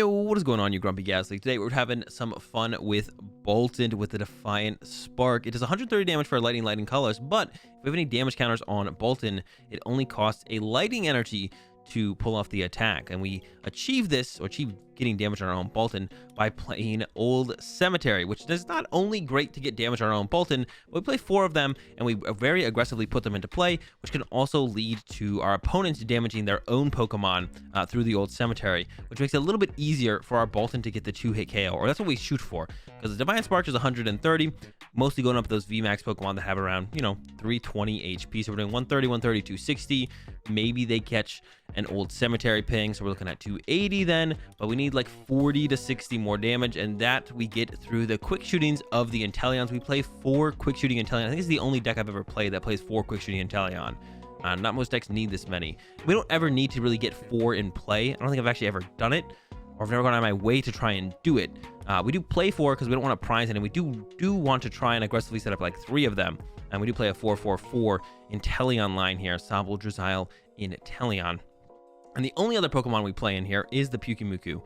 Yo, what is going on, you grumpy ghastly? Today we're having some fun with Bolton with the Defiant Spark. It does 130 damage for lightning colors, but if we have any damage counters on Bolton, it only costs a lightning energy to pull off the attack. And we achieve this, or achieve getting damage on our own Bolton, by playing Old Cemetery, which is not only great to get damage on our own Bolton, but we play 4 of them and we very aggressively put them into play, which can also lead to our opponents damaging their own Pokemon through the Old Cemetery, which makes it a little bit easier for our Bolton to get the 2-hit KO, or that's what we shoot for, because the Defiant Spark is 130, mostly going up those VMAX Pokemon that have around, 320 HP, so we're doing 130, 130, 260, maybe they catch an Old Cemetery ping, so we're looking at 280 then, but we need like 40 to 60 more damage, and that we get through the quick shootings of the Inteleons. We play 4 quick shooting Inteleon. I think it's the only deck I've ever played that plays 4 quick shooting Inteleon. Not most decks need this many. We don't ever need to really get 4 in play. I don't think I've actually ever done it, or I've never gone out of my way to try and do it. We do play 4 because we don't want to prize it, and we do want to try and aggressively set up like 3 of them. And we do play a 4-4-4 Inteleon line here, Sobble, Drizzile, Inteleon. And the only other Pokemon we play in here is the Pyukumuku.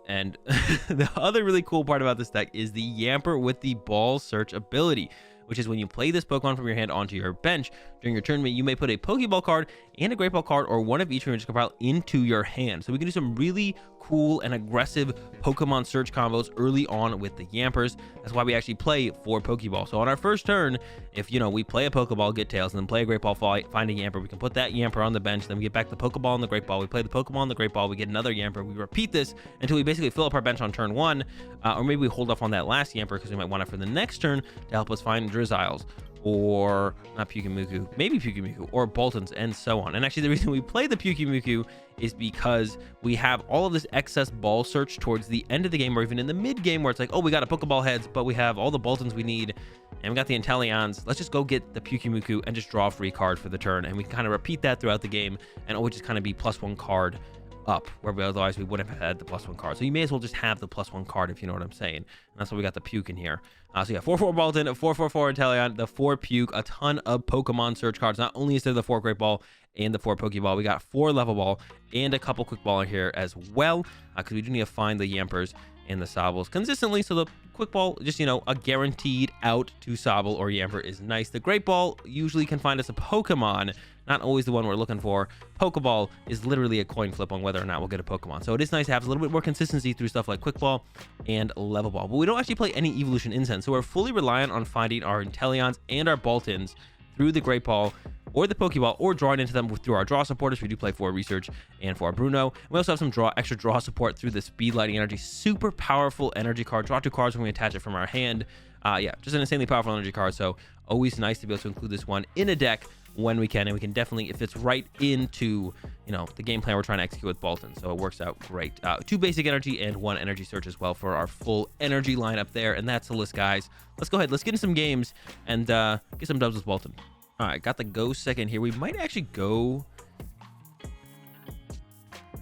And the other really cool part about this deck is the Yamper with the Ball Search ability, which is when you play this Pokemon from your hand onto your bench during your tournament, you may put a Pokeball card and a Great Ball card, or one of each from your discard pile, into your hand. So we can do some really cool and aggressive Pokemon search combos early on with the Yampers. That's why we actually play 4 Pokeball. So on our first turn, if we play a Pokeball, get Tails, and then play a Great Ball, find a Yamper, we can put that Yamper on the bench. Then we get back the Pokeball and the Great Ball. We play the Pokeball and the Great Ball. We get another Yamper. We repeat this until we basically fill up our bench on turn 1, or maybe we hold off on that last Yamper because we might want it for the next turn to help us find Drizziles, or not Pyukumuku, maybe Pyukumuku, or Boltons, and so on. And actually the reason we play the Pyukumuku is because we have all of this excess ball search towards the end of the game, or even in the mid game, where it's like, oh, we got a Pokeball heads, but we have all the Boltons we need, and we got the Inteleons. Let's just go get the Pyukumuku and just draw a free card for the turn. And we can kind of repeat that throughout the game, and always just kind of be +1 card up, where otherwise we wouldn't have had the +1 card. So you may as well just have the +1 card, if you know what I'm saying. And that's why we got the Puke in here. So yeah, 4-4 Bolton, 4-4-4 Inteleon, the 4 Puke, a ton of Pokemon search cards. Not only is there the 4 Great Ball and the 4 Pokeball, we got 4 Level Ball and a couple Quick Ball in here as well, because we do need to find the Yampers and the Sobbles consistently. So the Quick Ball, just a guaranteed out to Sobble or Yamper is nice. The Great Ball usually can find us a Pokemon, not always the one we're looking for. Pokeball is literally a coin flip on whether or not we'll get a Pokemon. So it is nice to have a little bit more consistency through stuff like Quick Ball and Level Ball. But we don't actually play any Evolution Incense, so we're fully reliant on finding our Inteleons and our Boltons through the Great Ball or the Pokeball, or drawing into them through our draw supporters. We do play for Research and for Bruno. We also have some extra draw support through the Speed Lightning Energy. Super powerful energy card. Draw 2 cards when we attach it from our hand. Yeah, just an insanely powerful energy card. So always nice to be able to include this one in a deck when we can, and we can definitely, if it's right into the game plan we're trying to execute with Bolton, so it works out great. 2 basic energy and 1 energy search as well for our full energy lineup there, and that's the list, guys. Let's go ahead, let's get in some games and get some dubs with Bolton. All right, got the go second here. We might actually go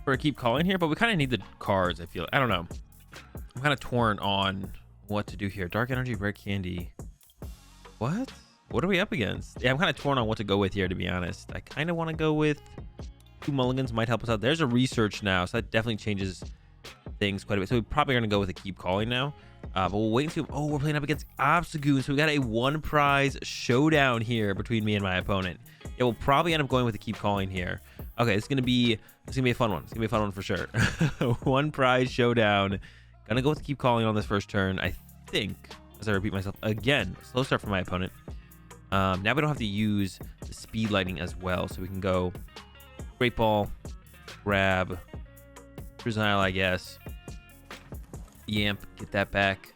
for a keep calling here, but we kind of need the cards. I don't know, I'm kind of torn on what to do here. Dark energy, rare candy, what are we up against? Yeah, I'm kind of torn on what to go with here, to be honest. I kind of want to go with 2 mulligans, might help us out. There's a Research now, so that definitely changes things quite a bit. So we're probably going to go with a keep calling now. But we'll wait and see. Oh, we're playing up against Obstagoon, so we got a 1 prize showdown here between me and my opponent. Yeah, we'll probably end up going with a keep calling here. Okay, it's gonna be a fun one. It's gonna be a fun one for sure. 1 prize showdown. Gonna go with the keep calling on this first turn, I think. As I repeat myself again, slow start for my opponent. Now we don't have to use the Speed Lightning as well, so we can go Great Ball, grab Drizzile, I guess. Yamp, get that back.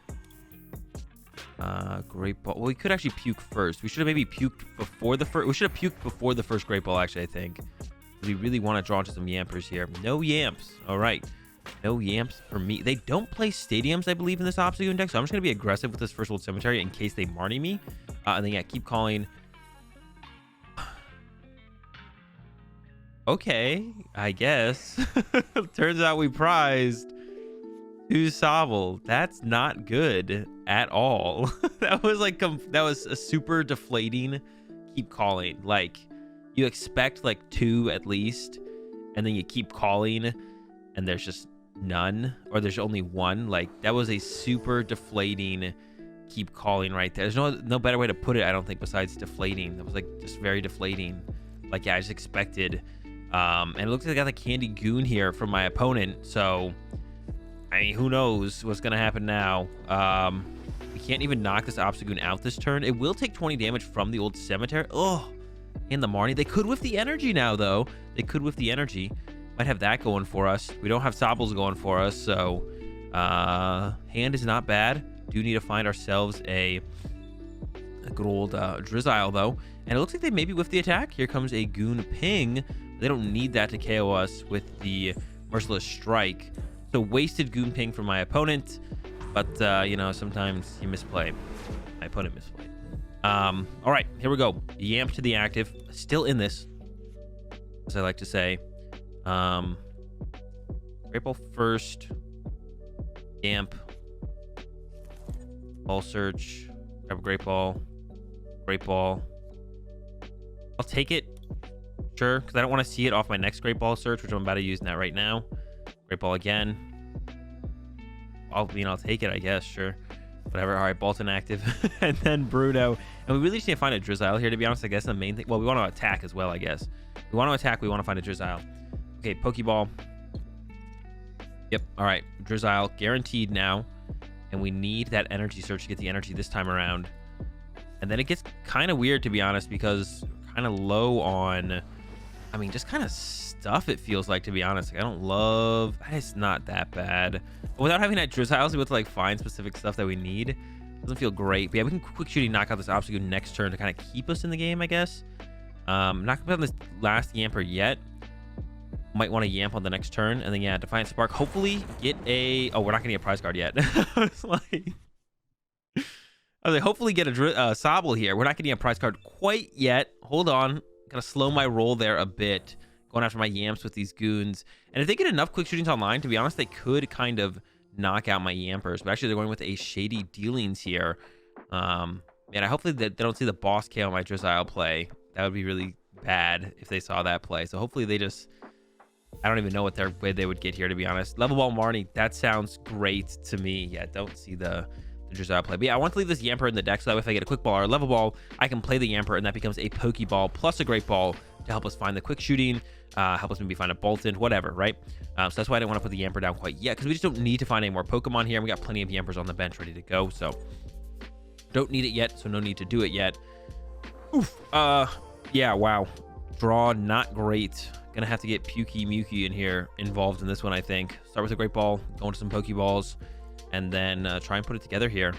Great Ball. Well, we could actually puke first. We should have maybe puked before the first. We should have puked before the first Great Ball, actually, I think. We really want to draw into some Yampers here. No Yamps. All right. No Yamps for me. They don't play Stadiums, I believe, in this Obstagoon deck, so I'm just going to be aggressive with this first Old Cemetery in case they Marnie me. And then, yeah, keep calling. Okay, I guess. Turns out we prized 2 Sobble. That's not good at all. That was a super deflating keep calling. Like, you expect like 2 at least, and then you keep calling, and there's just none, or there's only one. Like, that was a super deflating keep calling right there. There's no better way to put it, I don't think, besides deflating. That was like just very deflating. Like, yeah, I just expected. And it looks like I got the candy goon here from my opponent, so I mean, who knows what's gonna happen now. We can't even knock this Obstagoon out this turn. It will take 20 damage from the old cemetery. Oh, and the Marnie. They could whiff the energy now, though. They could whiff the energy. Might have that going for us. We don't have Sobbles going for us, so hand is not bad. Do need to find ourselves a good old Drizzile, though. And it looks like they maybe whiff the attack. Here comes a Goon Ping. They don't need that to KO us with the Merciless Strike. So wasted Goon Ping from my opponent. But, you know, sometimes you misplay. My opponent misplayed. All right, here we go. Yamp to the active. Still in this, as I like to say. Great Ball first. Yamp. Ball search. Grab a Great Ball. Great Ball. I'll take it. Sure, because I don't want to see it off my next Great Ball search, which I'm about to use that right now. Great Ball again. I'll take it, I guess. Sure. Whatever. All right, Bolton active. And then Bruno. And we really just need to find a Drizzile here, to be honest. I guess the main thing. Well, we want to attack as well, I guess. We want to attack. We want to find a Drizzile. Okay, Pokeball. Yep. All right. Drizzile guaranteed now. And we need that energy search to get the energy this time around. And then it gets kind of weird, to be honest, because we're kind of low on, I mean, just kind of stuff, it feels like, to be honest. Like, I don't love, it's not that bad. But without having that Drizzile, we have to like find specific stuff that we need. Doesn't feel great. But yeah, we can quick shooting knock out this Obstagoon next turn to kind of keep us in the game, I guess. Not gonna put on this last Yamper yet. Might want to Yamp on the next turn. And then, yeah, Defiant Spark. Hopefully get a... Oh, we're not going to get a prize card yet. I was like, hopefully get a Sobble here. We're not getting a prize card quite yet. Hold on. Gotta slow my roll there a bit. Going after my Yamps with these goons. And if they get enough quick shootings online, to be honest, they could kind of knock out my Yampers. But actually, they're going with a Shady Dealings here. Man, I hopefully that they don't see the boss KO on my Drizzile play. That would be really bad if they saw that play. So hopefully they just... I don't even know what their way they would get here, to be honest. Level Ball Marnie, that sounds great to me. Yeah, don't see the Drizzile play. But yeah, I want to leave this Yamper in the deck so that way if I get a Quick Ball or a Level Ball, I can play the Yamper and that becomes a Pokeball plus a Great Ball to help us find the quick shooting, help us maybe find a Bolton, whatever, right? So that's why I didn't want to put the Yamper down quite yet, because we just don't need to find any more Pokemon here. We got plenty of Yampers on the bench ready to go, so don't need it yet, so no need to do it yet. Oof. Yeah, wow. Draw not great. Gonna have to get Pukey Mukey in here involved in this one, I think. Start with a Great Ball, go into some Pokeballs, and then try and put it together here.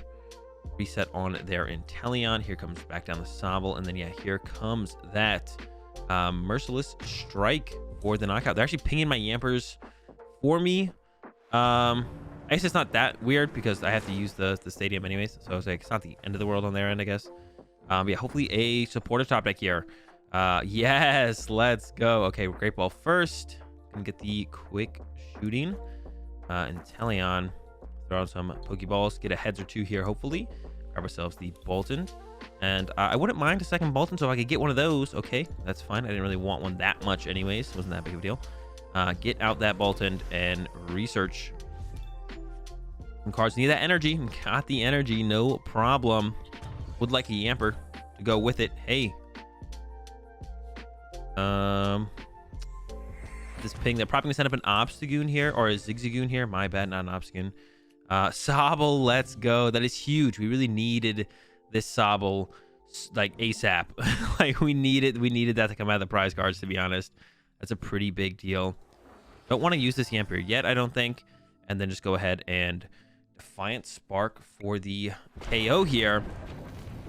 Reset on their Inteleon. Here comes back down the Sobble, and then yeah, here comes that Merciless Strike for the knockout. They're actually pinging my Yampers for me. I guess it's not that weird because I have to use the stadium anyways, so I was like, it's not the end of the world on their end, I guess. Yeah, hopefully a supportive top deck here. Yes, let's go. Okay, Great Ball first. Can get the quick shooting. Inteleon. Throw out some Pokeballs. Get a heads or two here, hopefully. Grab ourselves the Bolton. And I wouldn't mind a second Bolton, so if I could get one of those. Okay, that's fine. I didn't really want one that much anyways. Wasn't that big of a deal. Get out that Bolton and research. Some cards need that energy. Got the energy, no problem. Would like a Yamper to go with it. Hey. This ping, they're probably gonna set up an Obstagoon here or a Zigzagoon here. My bad, not an Obstagoon. Sobble, let's go. That is huge. We really needed this Sobble like ASAP. Like we needed that to come out of the prize cards, to be honest. That's a pretty big deal. Don't want to use this Yamper yet, I don't think. And then just go ahead and Defiant Spark for the KO here.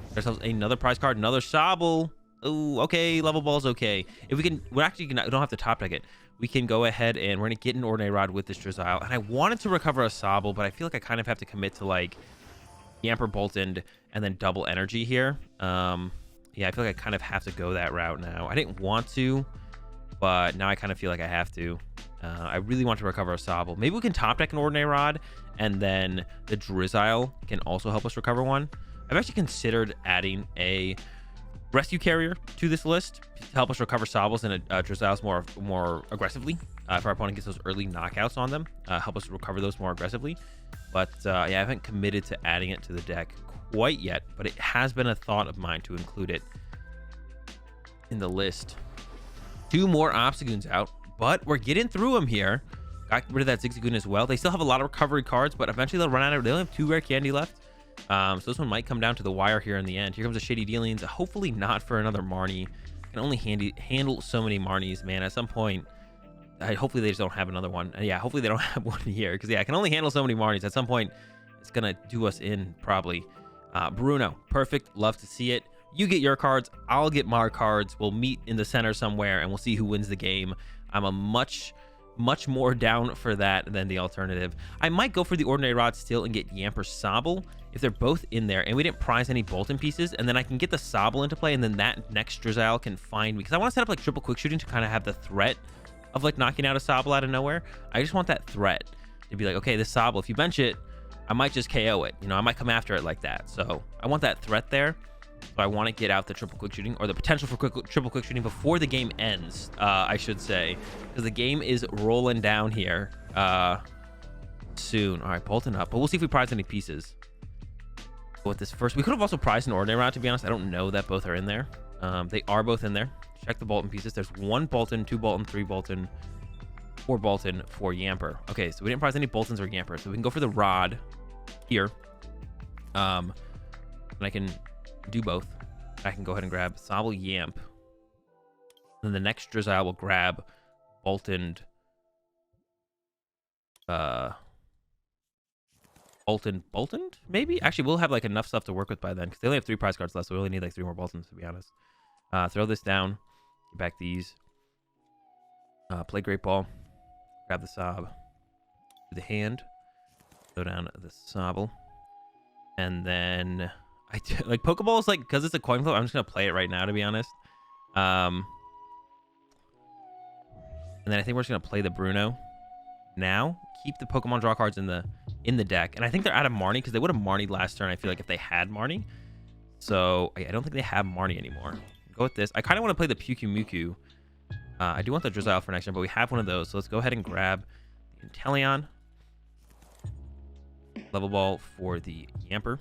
Get ourselves another prize card, another Sobble. Oh, okay, Level Ball's okay. If we can, we don't have to top deck it. We can go ahead and we're gonna get an Ordinary Rod with this Drizzile. And I wanted to recover a Sobble, but I feel like I kind of have to commit to like Yamper Bolton and then double energy here. Yeah, I feel like I kind of have to go that route now. I didn't want to, but now I kind of feel like I have to. I really want to recover a Sobble. Maybe we can top deck an Ordinary Rod, and then the Drizzile can also help us recover one. I've actually considered adding a Rescue Carrier to this list to help us recover Sobbles and Drizziles more aggressively. if our opponent gets those early knockouts on them, help us recover those more aggressively. But yeah, I haven't committed to adding it to the deck quite yet, but it has been a thought of mine to include it in the list. 2 more Obstagoons out, but we're getting through them here. Got rid of that Zigzagoon as well. They still have a lot of recovery cards, but eventually they'll run out of. They only have 2 rare candy left. So this one might come down to the wire here in the end. Here comes a Shady Dealings. Hopefully not for another Marnie. Can only handle so many Marnies, man. At some point, hopefully they just don't have another one. Yeah, hopefully they don't have one here, because yeah, I can only handle so many Marnies. At some point, it's gonna do us in probably. Bruno, perfect. Love to see it. You get your cards, I'll get my cards. We'll meet in the center somewhere, and we'll see who wins the game. I'm a much more down for that than the alternative. I might go for the Ordinary Rod still and get Yamper Sobble if they're both in there, and we didn't prize any Bolton pieces, and then I can get the Sobble into play, and then that next Drizzile can find me, because I want to set up like triple quick shooting to kind of have the threat of like knocking out a Sobble out of nowhere. I just want that threat to be like, okay, this Sobble, if you bench it, I might just KO it. You know, I might come after it like that. So I want that threat there. So I want to get out the triple quick shooting, or the potential for triple quick shooting before the game ends, I should say, because the game is rolling down here soon. All right, Bolton up, but we'll see if we prize any pieces. With this first, we could have also prized an Ordinary Rod, to be honest. I don't know that both are in there. They are both in there. Check the Bolton pieces. There's 1 Bolton, 2 Bolton, 3 Bolton, 4 Bolton, 4 Yamper. Okay, so we didn't prize any Boltons or Yampers, so we can go for the Rod here. And I can do both. I can go ahead and grab Sobble Yamp. Then the next Drizzile will grab Boltoned Boltoned, maybe? Actually, we'll have like enough stuff to work with by then, because they only have 3 prize cards left, so we only need like 3 more Boltons, to be honest. Throw this down, get back these, play Great Ball, grab the Sob, do the hand, throw down the Sobble, and then like Pokeballs, like, because it's a coin flip, I'm just gonna play it right now, to be honest. And then I think we're just gonna play the Bruno now. Keep the Pokemon draw cards in the deck, and I think they're out of Marnie, because they would have Marnied last turn, I feel like, if they had Marnie. So I don't think they have Marnie anymore. Go with this. I kind of want to play the Pyukumuku. I do want the Drizzile for next turn, but we have one of those, so let's go ahead and grab the Inteleon. Level Ball for the Yamper.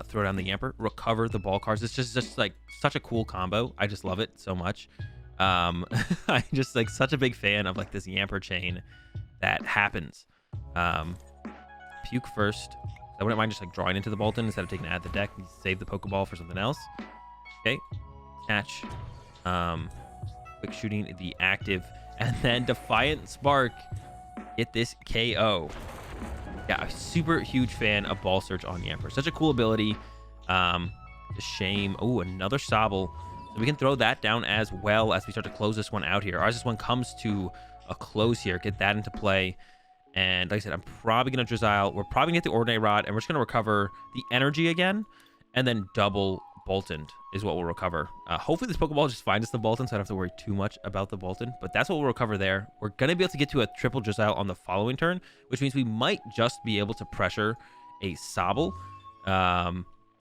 Throw down the Yamper, recover the ball cards. It's just like such a cool combo. I just love it so much. I'm just like such a big fan of like this Yamper chain that happens. Puke first. I wouldn't mind just like drawing into the Bolton instead of taking it out of the deck. You save the Pokeball for something else. Okay, catch. Quick shooting the active, and then Defiant Spark. Get this KO. Yeah, a super huge fan of Ball Search on Yamper. Such a cool ability. A shame. Oh, another Sobble. So we can throw that down as well as we start to close this one out here. Or as this one comes to a close here, get that into play. And like I said, I'm probably going to Drizzile. We're probably going to get the Ordinary Rod, and we're just going to recover the energy again, and then double Bolton is what we'll recover. Hopefully this Pokeball just finds us the Bolton, so I don't have to worry too much about the Bolton, but that's what we'll recover there. We're going to be able to get to a triple Drizzile on the following turn, which means we might just be able to pressure a Sobble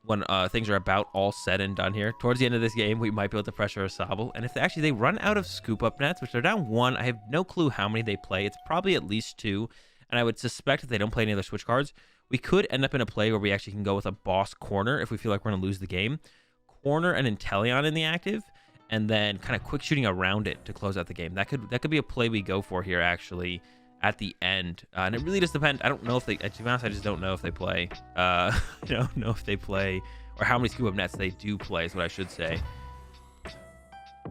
when things are about all said and done here. Towards the end of this game, we might be able to pressure a Sobble, and if they run out of Scoop Up Nets, which they're down 1, I have no clue how many they play. It's probably at least 2, and I would suspect if they don't play any other switch cards, we could end up in a play where we actually can go with a Boss Corner if we feel like we're going to lose the game. Corner an Inteleon in the active, and then kind of quick shooting around it to close out the game. That could be a play we go for here, actually, at the end. And it really just depends. I don't know if they, to be honest, I just don't know if they play. I don't know if they play, or how many Scoop Up Nets they do play is what I should say.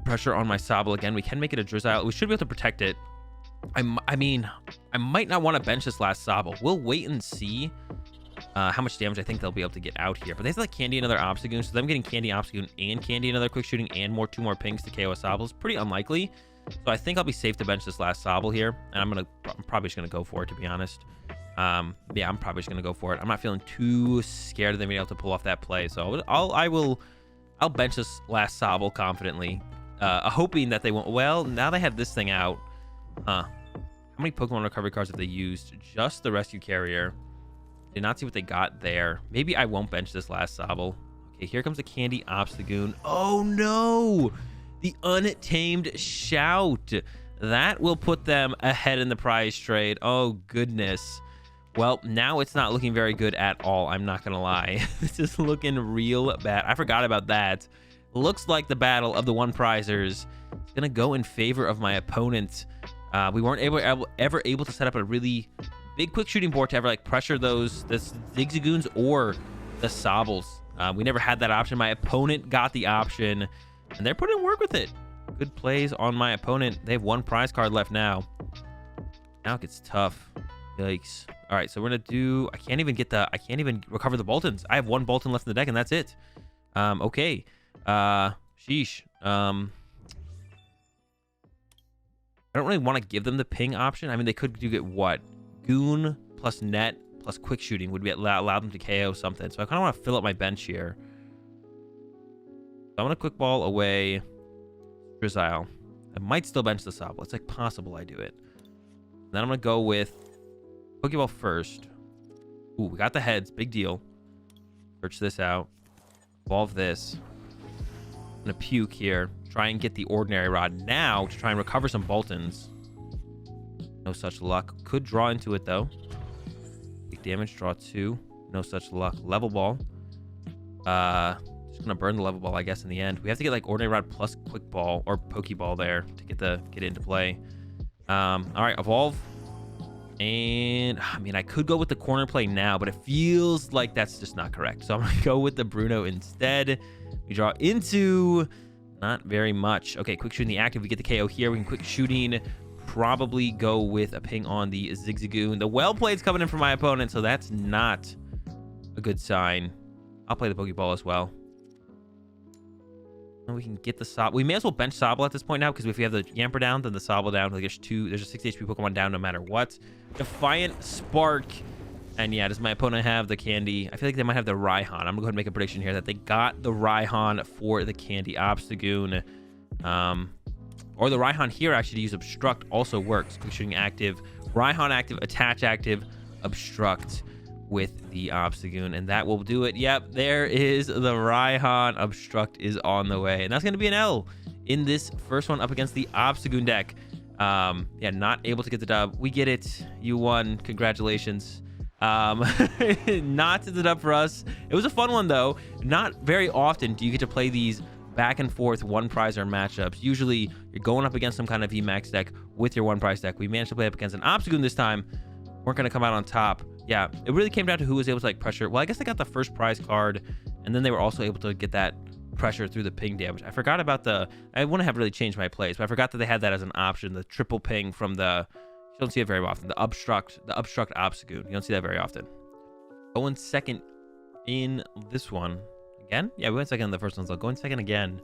Pressure on my Sobble again. We can make it a Drizzile. We should be able to protect it. I mean, I might not want to bench this last Sobble. We'll wait and see how much damage I think they'll be able to get out here. But they have like Candy another Obstagoon, so them getting Candy Obstagoon and Candy another quick shooting and 2 more pings to KO a Sobble is pretty unlikely. So I think I'll be safe to bench this last Sobble here, and I'm probably just gonna go for it, to be honest. Yeah, I'm probably just gonna go for it. I'm not feeling too scared of them being able to pull off that play, so I'll bench this last Sobble confidently, hoping that they won't. Well, now they have this thing out. How many Pokemon recovery cards have they used? Just the Rescue Carrier. Did not see what they got there. Maybe I won't bench this last Sobble. Okay, here comes the Candy Obstagoon. Oh no! The Untamed Shout. That will put them ahead in the prize trade. Oh, goodness. Well, now it's not looking very good at all. I'm not going to lie. This is looking real bad. I forgot about that. Looks like the battle of the one prizers is going to go in favor of my opponent. We weren't ever able to set up a really big quick shooting board to ever like pressure the Zigzagoons or the Sobbles. We never had that option. My opponent got the option, and they're putting work with it. Good plays on my opponent. They have one prize card left now. Now it gets tough. Yikes. All right, so we're gonna do. I can't even recover the Boltons. I have one Bolton left in the deck, and that's it. Okay. Sheesh. I don't really want to give them the ping option. I mean, they could do get what? Goon plus net plus quick shooting would be allow them to KO something. So I kind of want to fill up my bench here. So I'm gonna quick ball away Drizzile. I might still bench the Sobble. It's like possible I do it. Then I'm gonna go with Pokeball first. Ooh, we got the heads. Big deal. Search this out. Evolve this. I'm gonna puke here. Try and get the Ordinary Rod now to try and recover some Boltons. No such luck. Could draw into it though. Big damage. Draw 2. No such luck. Level Ball. Just gonna burn the Level Ball, I guess, in the end. We have to get like Ordinary Rod plus Quick Ball or Pokeball there to get it into play. All right, Evolve. And I mean, I could go with the corner play now, but it feels like that's just not correct. So I'm gonna go with the Bruno instead. We draw into not very much. Okay, quick shooting the active. We get the KO here. We can quick shooting. Probably go with a ping on the Zigzagoon. The well play's coming in for my opponent, so that's not a good sign. I'll play the Pokeball as well. And we can get the Sobble. We may as well bench Sobble at this point now, because if we have the Yamper down, then the Sobble down. Like there's a 6 HP Pokemon down no matter what. Defiant Spark. And yeah, does my opponent have the Candy? I feel like they might have the Raihan. I'm going to go ahead and make a prediction here that they got the Raihan for the Candy Obstagoon. Or the Raihan here actually to use Obstruct also works. Quick shooting active, Raihan active, attach active, Obstruct with the Obstagoon, and that will do it. Yep, there is the Raihan. Obstruct is on the way, and that's going to be an L in this first one up against the Obstagoon deck. Yeah, not able to get the dub. We get it. You won. Congratulations. Not the dub for us. It was a fun one though. Not very often do you get to play these back and forth one prize or matchups. Usually you're going up against some kind of VMAX deck with your one prize deck. We managed to play up against an Obstagoon this time. Weren't going to come out on top. Yeah, it really came down to who was able to like pressure. Well, I guess they got the first prize card, and then they were also able to get that pressure through the ping damage. I forgot about I wouldn't have really changed my plays, but I forgot that they had that as an option, the triple ping from you don't see it very often, the obstruct Obstagoon. You don't see that very often. Going second in this one. Again? Yeah, we went second in the first one, so going second again.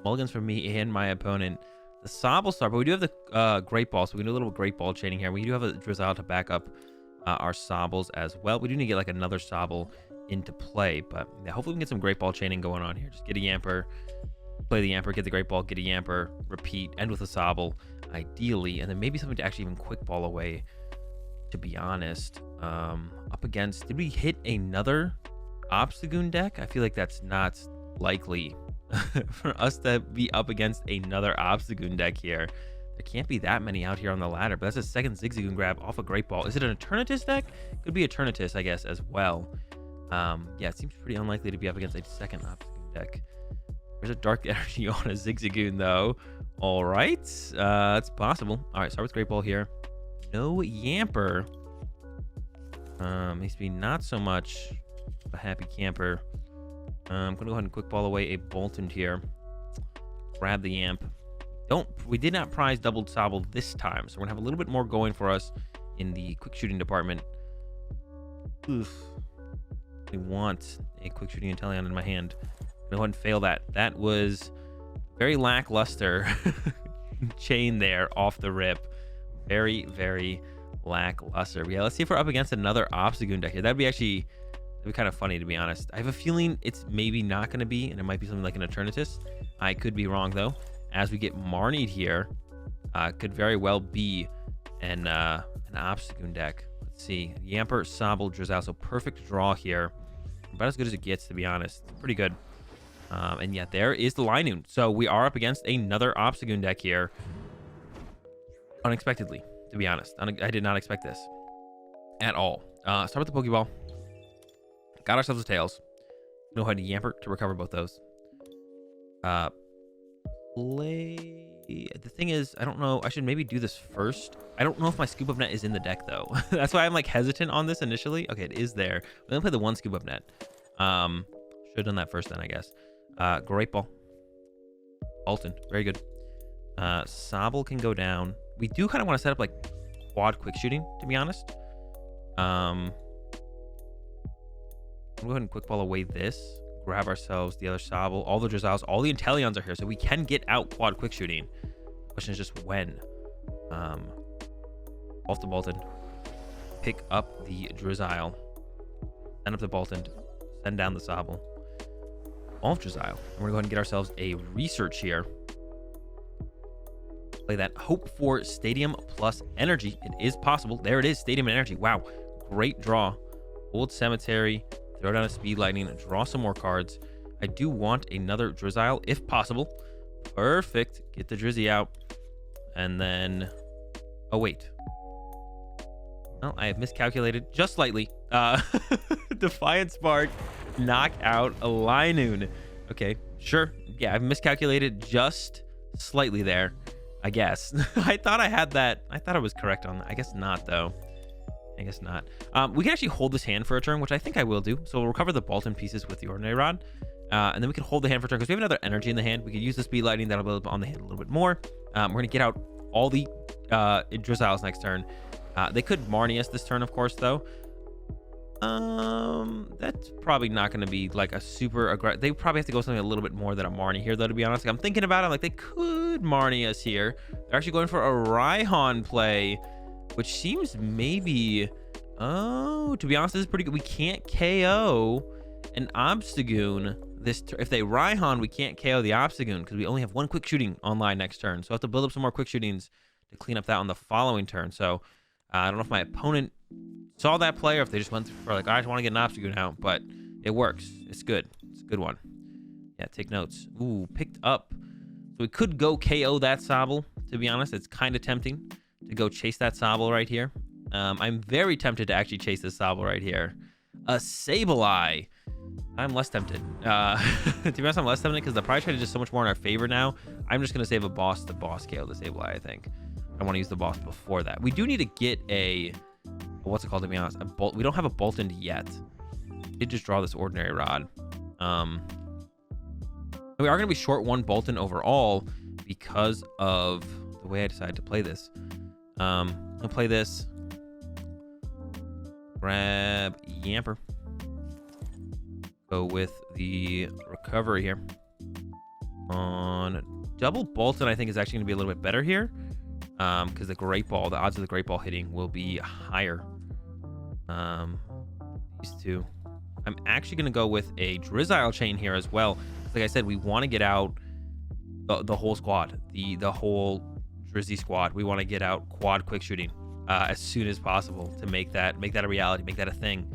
Mulligans for me and my opponent. The Sobble star, but we do have the Great Ball, so we can do a little Great Ball chaining here. We do have a Drizzile to back up our Sobbles as well. We do need to get like another Sobble into play, but yeah, hopefully we can get some Great Ball chaining going on here. Just get a Yamper, play the Yamper, get the Great Ball, get a Yamper, repeat, end with a Sobble, ideally, and then maybe something to actually even quick ball away, to be honest. Up against, did we hit another Obstagoon deck? I feel like that's not likely for us to be up against another Obstagoon deck here. There can't be that many out here on the ladder, but that's a second Zigzagoon grab off a Great Ball. Is it an Eternatus deck? Could be Eternatus, I guess, as well. Yeah, it seems pretty unlikely to be up against a second Obstagoon deck. There's a Dark Energy on a Zigzagoon, though. All right, it's possible. All right, start with Great Ball here. No Yamper. Needs to be not so much a happy camper. I'm gonna go ahead and quick ball away a Bolton here. Grab the Yamp. We did not prize double Sobble this time, so we're gonna have a little bit more going for us in the quick shooting department. Oof. I want a quick shooting Inteleon in my hand. I'm gonna go ahead and fail that. That was very lackluster chain there off the rip. Very, very lackluster. Yeah, let's see if we're up against another Obstagoon deck here. That'd be kind of funny, to be honest. I have a feeling it's maybe not going to be, and it might be something like an Eternatus. I could be wrong, though. As we get Marnied here, could very well be an Obstagoon deck. Let's see. Yamper, Sobble, Drizzile. So perfect draw here. About as good as it gets, to be honest. Pretty good. And yeah, there is the Linoon. So we are up against another Obstagoon deck here. unexpectedly, to be honest. I did not expect this at all. Start with the Pokeball. Got ourselves a Tails. Know how to Yamper to recover both those. Play. The thing is, I don't know. I should maybe do this first. I don't know if my Scoop Up Net is in the deck though. That's why I'm like hesitant on this initially. Okay, it is there. We're gonna play the one Scoop Up Net. Should have done that first then, I guess. Great Ball. Alton, very good. Sobble can go down. We do kind of want to set up like quad quick shooting, to be honest. I'll go ahead and quick ball away this. Grab ourselves the other Sobble, all the Drizzles, all the Inteleons are here, so we can get out quad quick shooting. The question is just when. Off the Bolton. Pick up the Drizzile. Send up the Bolton. Send down the Sobble. Off Drizzile. And we're going to go ahead and get ourselves a research here. Play that. Hope for Stadium plus Energy. It is possible. There it is. Stadium and Energy. Wow. Great draw. Old Cemetery. Throw down a Speed Lightning. Draw some more cards. I do want another Drizzile if possible. Perfect. Get the Drizzy out. And then... Oh, wait. Well, I have miscalculated just slightly. Defiant Spark. Knock out a Linoon. Okay, sure. Yeah, I've miscalculated just slightly there, I guess. I thought I had that. I thought I was correct on that. I guess not, though. I guess not. We can actually hold this hand for a turn, which I think I will do. So we'll recover the Bolton pieces with the Ordinary Rod. And then we can hold the hand for a turn because we have another energy in the hand. We could use the Speed Lightning. That'll build up on the hand a little bit more. We're going to get out all the Drizziles next turn. They could Marnie us this turn, of course, though. That's probably not going to be like a super aggressive. They probably have to go something a little bit more than a Marnie here, though, to be honest. Like, I'm thinking about it. Like, they could Marnie us here. They're actually going for a Raihan play, which seems maybe... Oh, to be honest, this is pretty good. We can't KO an Obstagoon. If they Raihan, we can't KO the Obstagoon because we only have one quick shooting online next turn. So I have to build up some more quick shootings to clean up that on the following turn. So I don't know if my opponent saw that play or if they just went for like, I just want to get an Obstagoon out, but it works. It's good. It's a good one. Yeah, take notes. Ooh, picked up. So we could go KO that Sobble, to be honest. It's kind of tempting to go chase that Sobble right here. I'm very tempted to actually chase this Sobble right here. A Sableye. I'm less tempted. To be honest, I'm less tempted because the price trade is just so much more in our favor now. I'm just going to save a boss to boss KO the Sableye, I think. I want to use the boss before that. We do need to get a... What's it called, to be honest? We don't have a Bolton yet. We did just draw this Ordinary Rod. We are going to be short one Bolton overall because of the way I decided to play this. I'll play this. Grab Yamper. Go with the recovery here. On double Bolton, I think is actually going to be a little bit better here. Because the Great Ball, the odds of the Great Ball hitting will be higher. These two. I'm actually going to go with a Drizzile chain here as well. Like I said, we want to get out the whole squad. The whole Drizzy squad. We want to get out quad quick shooting as soon as possible to make that a reality, make that a thing.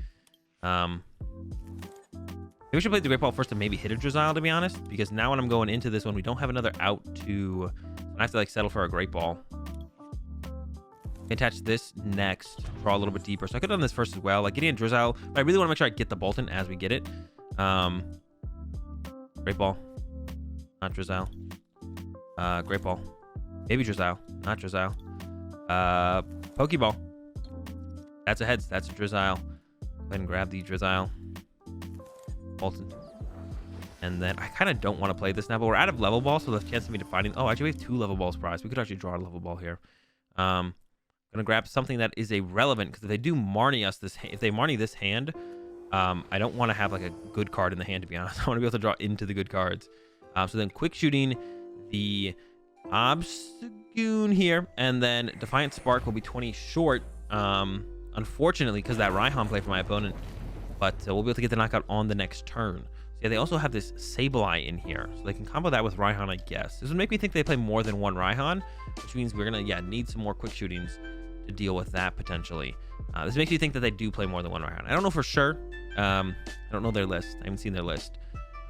Maybe we should play the Great Ball first to maybe hit a Drizzile, to be honest, because now when I'm going into this one, we don't have another out to... I have to like settle for a Great Ball. Attach this next, draw a little bit deeper. So I could have done this first as well, like getting a Drizzile, but I really want to make sure I get the Bolton as we get it. Great Ball, not Drizzile. Great Ball, maybe Drizzile, not Drizzile. Pokeball. That's a heads. That's a Drizzile. Go ahead and grab the Drizzile. Bolton. And then I kind of don't want to play this now, but we're out of level ball, so the chance of me finding... Oh, actually, we have 2 level balls prized. We could actually draw a level ball here. I'm gonna grab something that is irrelevant because if they do Marnie us this, if they Marnie this hand, I don't want to have like a good card in the hand. To be honest, I want to be able to draw into the good cards. So then quick shooting the Obstagoon here, and then Defiant Spark will be 20 short. Unfortunately, because that Raihan play for my opponent, but we'll be able to get the knockout on the next turn. So yeah, they also have this Sableye in here, so they can combo that with Raihan, I guess. This would make me think they play more than one Raihan, which means we're gonna need some more quick shootings to deal with that potentially. This makes you think that they do play more than one Raihan. I don't know for sure. I don't know their list. I haven't seen their list.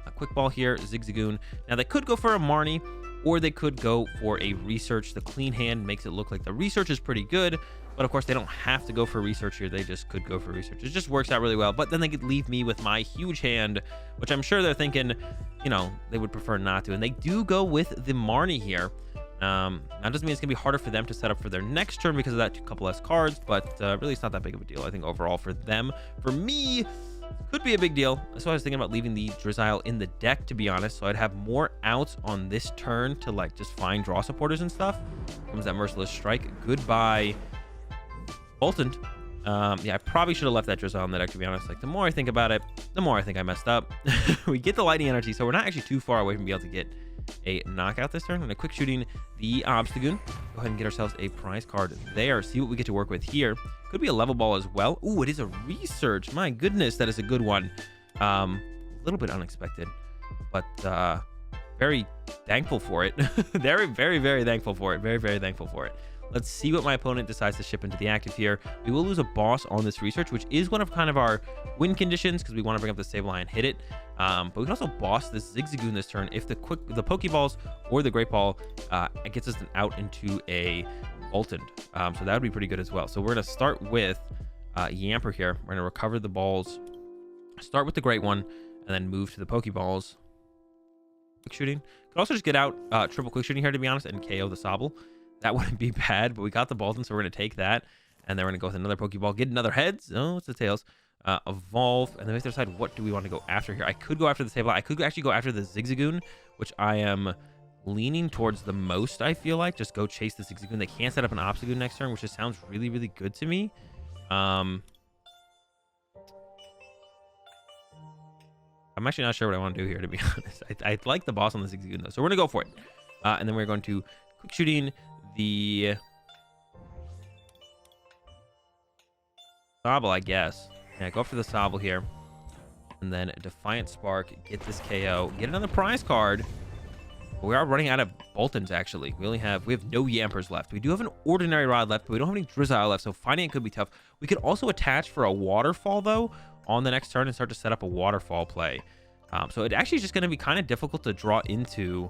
A quick ball here, Zigzagoon. Now they could go for a Marnie, or they could go for a research. The clean hand makes it look like the research is pretty good, but of course they don't have to go for research here. They just could go for research. It just works out really well. But then they could leave me with my huge hand, which I'm sure they're thinking, you know, they would prefer not to. And they do go with the Marnie here. That doesn't mean it's gonna be harder for them to set up for their next turn because of that couple less cards, but really it's not that big of a deal. I think overall for them. For me, could be a big deal. So I was thinking about leaving the Drizzile in the deck, to be honest, so I'd have more outs on this turn to like just find draw supporters and stuff. Comes that Merciless Strike. Goodbye Bolton. Yeah, I probably should have left that Drizzile in the deck, to be honest. Like, the more I think about it, the more I think I messed up. We get the Lightning Energy, so we're not actually too far away from being able to get a knockout this turn. And a quick shooting the Obstagoon. Go ahead and get ourselves a prize card there. See what we get to work with here. Could be a level ball as well. Ooh, it is a research. My goodness, that is a good one. A little bit unexpected, but very thankful for it. Very, very, very thankful for it. Very, very thankful for it. Let's see what my opponent decides to ship into the active here. We will lose a boss on this research, which is one of kind of our win conditions because we want to bring up the Sableye and hit it. But we can also boss this Zigzagoon this turn if the Pokeballs or the Great Ball it gets us out into a Bolton. So that would be pretty good as well. So we're going to start with Yamper here. We're going to recover the balls, start with the Great One, and then move to the Pokeballs. Quick shooting. Could also just get out triple quick shooting here, to be honest, and KO the Sobble. That wouldn't be bad, but we got the Bolton, so we're going to take that. And then we're going to go with another Pokeball, get another Heads. Oh, it's the Tails. Evolve. And then we have to decide what do we want to go after here. I could go after the Sableye. I could actually go after the Zigzagoon, which I am leaning towards the most, I feel like. Just go chase the Zigzagoon. They can't set up an Obstagoon next turn, which just sounds really, really good to me. I'm actually not sure what I want to do here, to be honest. I like the boss on the Zigzagoon, though. So we're going to go for it. And then we're going to quick shooting the Sobble, I guess. Yeah, go for the Sobble here. And then Defiant Spark, get this KO, get another prize card. We are running out of Boltons, actually. We have no Yampers left. We do have an Ordinary Rod left, but we don't have any Drizzile left, so finding it could be tough. We could also attach for a Waterfall, though, on the next turn and start to set up a Waterfall play. So it actually is just going to be kind of difficult to draw into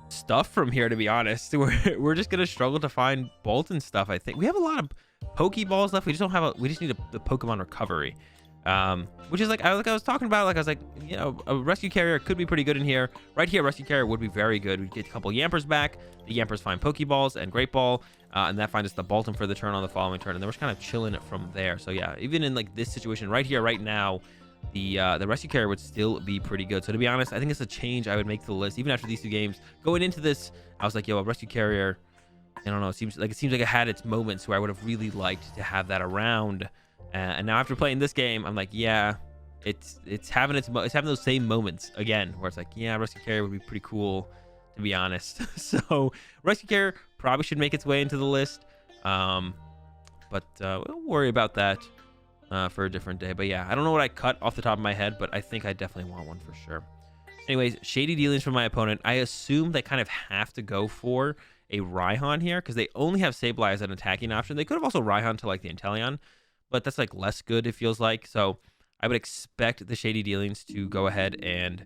stuff from here, to be honest. We're just going to struggle to find Bolton stuff, I think. We have a lot of Pokeballs left. We just don't have we just need the Pokemon recovery. Which is like I was talking about, like I was like, you know, a Rescue Carrier could be pretty good in here. Right here, Rescue Carrier would be very good. We get a couple Yampers back. The Yampers find Pokeballs and Great Ball, and that finds us the Bolton for the turn on the following turn, and then we're just kind of chilling it from there. So yeah, even in like this situation right here, right now, the Rescue Carrier would still be pretty good. So to be honest, I think it's a change I would make to the list even after these two games. Going into this, I was like, yo, a Rescue Carrier, I don't know, it seems like it had its moments where I would have really liked to have that around. And now after playing this game, I'm like, yeah, it's having those same moments again, where it's like, yeah, Rescue Carrier would be pretty cool, to be honest. So Rescue Carrier probably should make its way into the list, but we'll worry about that for a different day. But yeah, I don't know what I cut off the top of my head, but I think I definitely want one for sure. Anyways, shady dealings from my opponent. I assume they kind of have to go for a Raihan here because they only have Sableye as an attacking option. They could have also Raihan to like the Inteleon, but that's like less good, it feels like. So I would expect the shady dealings to go ahead and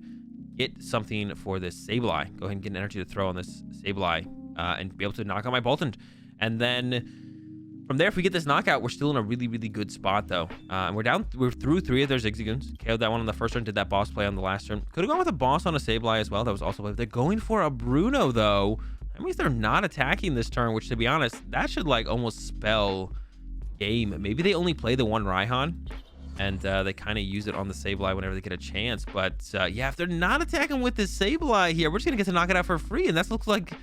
get something for this Sableye. Go ahead and get an energy to throw on this Sableye and be able to knock out my Bolton. And then from there, if we get this knockout, we're still in a really, really good spot, though. And we're through 3 of their Zigzagoons. KO'd that one on the first turn, did that boss play on the last turn. Could have gone with a boss on a Sableye as well. That was also played. They're going for a Bruno, though. That means they're not attacking this turn, which, to be honest, that should like almost spell game. Maybe they only play the one Raihan and they kind of use it on the Sableye whenever they get a chance. But yeah, if they're not attacking with this Sableye here, we're just gonna get to knock it out for free, and that looks like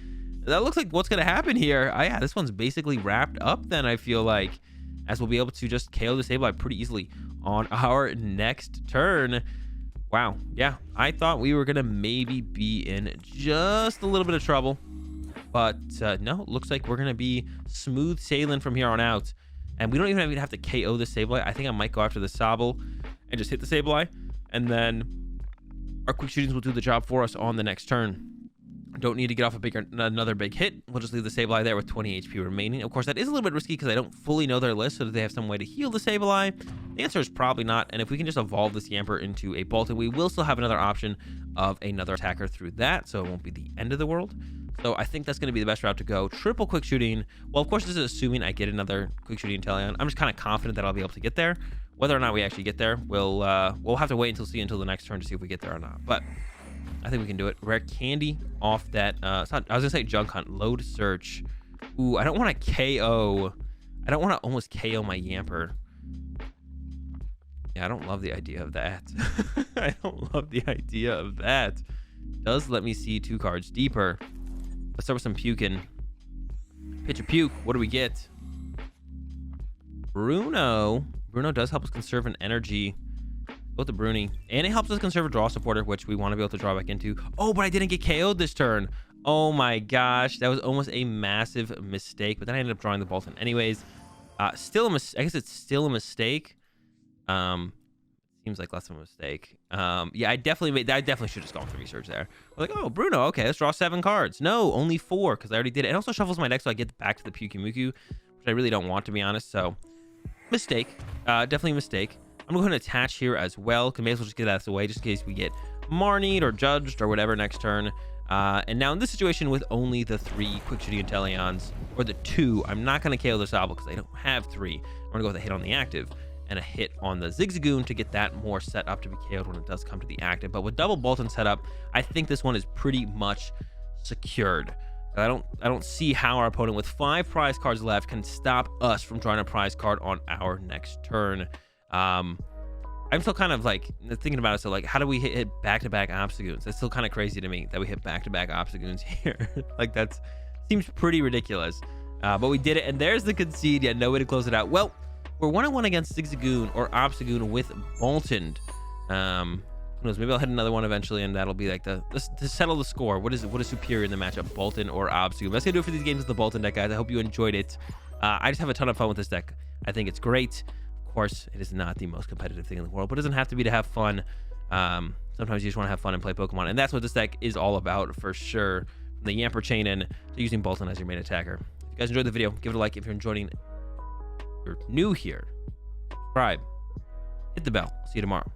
what's gonna happen here. Yeah, this one's basically wrapped up then, I feel like, as we'll be able to just KO the Sableye pretty easily on our next turn. Wow, yeah, I thought we were gonna maybe be in just a little bit of trouble, but no, it looks like we're gonna be smooth sailing from here on out. And we don't even have to KO the Sableye. I think I might go after the Sobble and just hit the Sableye. And then our quick shootings will do the job for us on the next turn. Don't need to get off another big hit. We'll just leave the Sableye there with 20 HP remaining. Of course, that is a little bit risky because I don't fully know their list, so do they have some way to heal the Sableye? The answer is probably not, and if we can just evolve this Yamper into a Bolton, we will still have another option of another attacker through that, so it won't be the end of the world. So I think that's going to be the best route to go. Triple quick shooting. Well, of course, this is assuming I get another quick shooting Inteleon. I'm just kind of confident that I'll be able to get there. Whether or not we actually get there, we'll have to wait until the next turn to see if we get there or not. But I think we can do it. Rare candy off that. It's not, I was gonna say junk hunt. Load search. Ooh, I don't want to KO. I don't want to almost KO my Yamper. Yeah, I don't love the idea of that. I don't love the idea of that. Does let me see 2 cards deeper. Let's start with some puking. Pitch a puke. What do we get? Bruno. Bruno does help us conserve an energy. Go with the Bruni. And it helps us conserve a draw supporter, which we want to be able to draw back into. Oh, but I didn't get KO'd this turn. Oh my gosh. That was almost a massive mistake. But then I ended up drawing the Bolton anyways. Still a mistake. I guess it's still a mistake. Seems like less of a mistake. Yeah, I definitely should have just gone for research there. We're like, oh, Bruno, okay, let's draw 7 cards. No, only 4, because I already did it. It also shuffles my deck so I get back to the Pyukumuku, which I really don't want, to be honest. So, mistake. Definitely a mistake. I'm going to go ahead and attach here as well, because may as well just get that out of the way, just in case we get Marnied or Judged or whatever next turn. And now in this situation with only the 3 quick shooting Inteleons, or the 2, I'm not going to KO this Obel because I don't have 3. I'm going to go with a hit on the active and a hit on the Zigzagoon to get that more set up to be KO'd when it does come to the active. But with double Bolton set up, I think this one is pretty much secured. I don't see how our opponent with 5 prize cards left can stop us from drawing a prize card on our next turn. I'm still kind of like thinking about it. So like, how do we hit back-to-back Obstagoons? That's still kind of crazy to me that we hit back-to-back Obstagoons here. Like, that seems pretty ridiculous. But we did it, and there's the concede. Yeah, no way to close it out. Well, we're 1-1 against Zigzagoon or Obstagoon with Bolton. Who knows? Maybe I'll hit another one eventually, and that'll be like to settle the score. What is superior in the matchup, Bolton or Obstagoon? That's gonna do it for these games with the Bolton deck, guys. I hope you enjoyed it. I just have a ton of fun with this deck. I think it's great. Of course, it is not the most competitive thing in the world, but it doesn't have to be to have fun. Sometimes you just want to have fun and play Pokemon, and that's what this deck is all about for sure. From the Yamper chain in to using Bolton as your main attacker. If you guys enjoyed the video, give it a like. If you're enjoying, you're new here, subscribe, hit the bell. See you tomorrow.